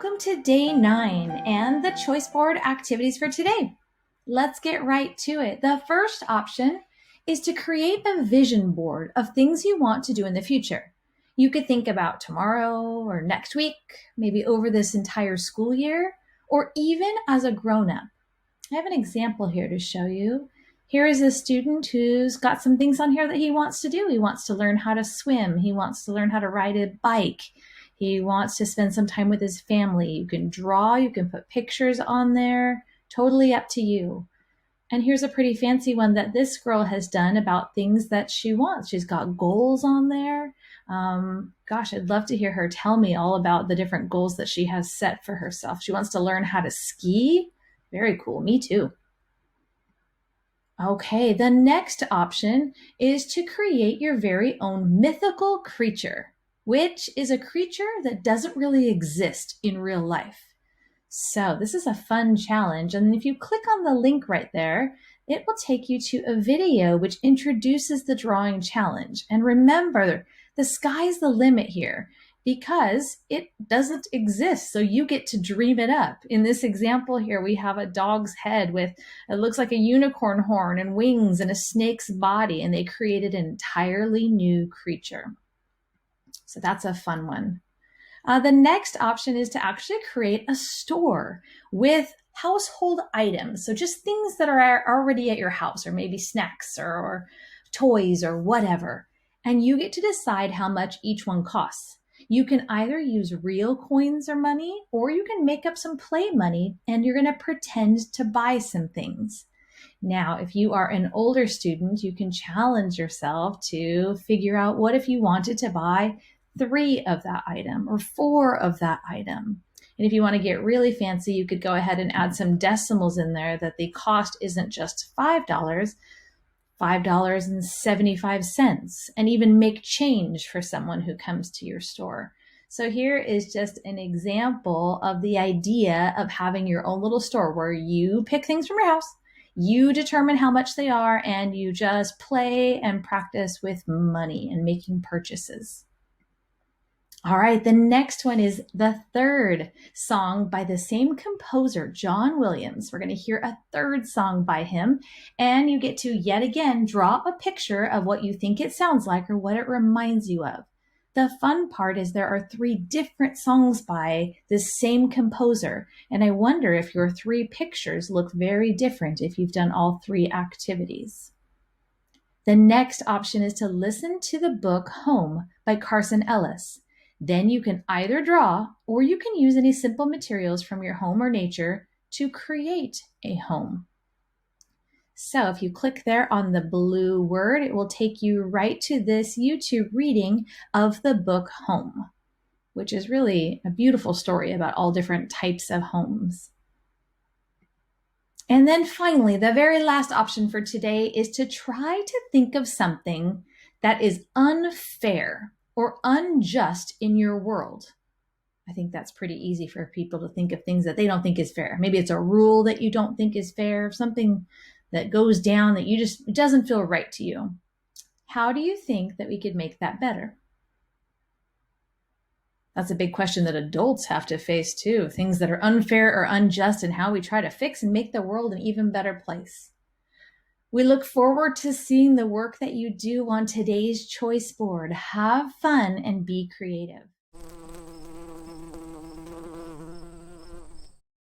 Welcome to day 9 and the choice board activities for today. Let's get right to it. The first option is to create a vision board of things you want to do in the future. You could think about tomorrow or next week, maybe over this entire school year, or even as a grown-up. I have an example here to show you. Here is a student who's got some things on here that he wants to do. He wants to learn how to swim. He wants to learn how to ride a bike. He wants to spend some time with his family. You can draw, you can put pictures on there, totally up to you. And here's a pretty fancy one that this girl has done about things that she wants. She's got goals on there. Gosh, I'd love to hear her tell me all about the different goals that she has set for herself. She wants to learn how to ski. Very cool. Me too. Okay, the next option is to create your very own mythical creature, which is a creature that doesn't really exist in real life. So this is a fun challenge. And if you click on the link right there, it will take you to a video which introduces the drawing challenge. And remember, the sky's the limit here because it doesn't exist. So you get to dream it up. In this example here, we have a dog's head with, it looks like a unicorn horn and wings and a snake's body, and they created an entirely new creature. So that's a fun one. The next option is to actually create a store with household items. So just things that are already at your house, or maybe snacks or toys or whatever. And you get to decide how much each one costs. You can either use real coins or money, or you can make up some play money and you're going to pretend to buy some things. Now, if you are an older student, you can challenge yourself to figure out what if you wanted to buy 3 of that item or 4 of that item. And if you want to get really fancy, you could go ahead and add some decimals in there that the cost isn't just $5, $5.75, and even make change for someone who comes to your store. So here is just an example of the idea of having your own little store where you pick things from your house, you determine how much they are, and you just play and practice with money and making purchases. All right, the next one is the third song by the same composer, John Williams. We're going to hear a third song by him, and you get to yet again draw a picture of what you think it sounds like or what it reminds you of. The fun part is there are 3 different songs by this same composer, and I wonder if your 3 pictures look very different if you've done all 3 activities. The next option is to listen to the book Home by Carson Ellis. Then you can either draw or you can use any simple materials from your home or nature to create a home. So if you click there on the blue word, it will take you right to this YouTube reading of the book Home, which is really a beautiful story about all different types of homes. And then finally, the very last option for today is to try to think of something that is unfair or unjust in your world. I think that's pretty easy for people to think of things that they don't think is fair. Maybe it's a rule that you don't think is fair, something that goes down that it doesn't feel right to you. How do you think that we could make that better? That's a big question that adults have to face too, things that are unfair or unjust and how we try to fix and make the world an even better place. We look forward to seeing the work that you do on today's choice board. Have fun and be creative.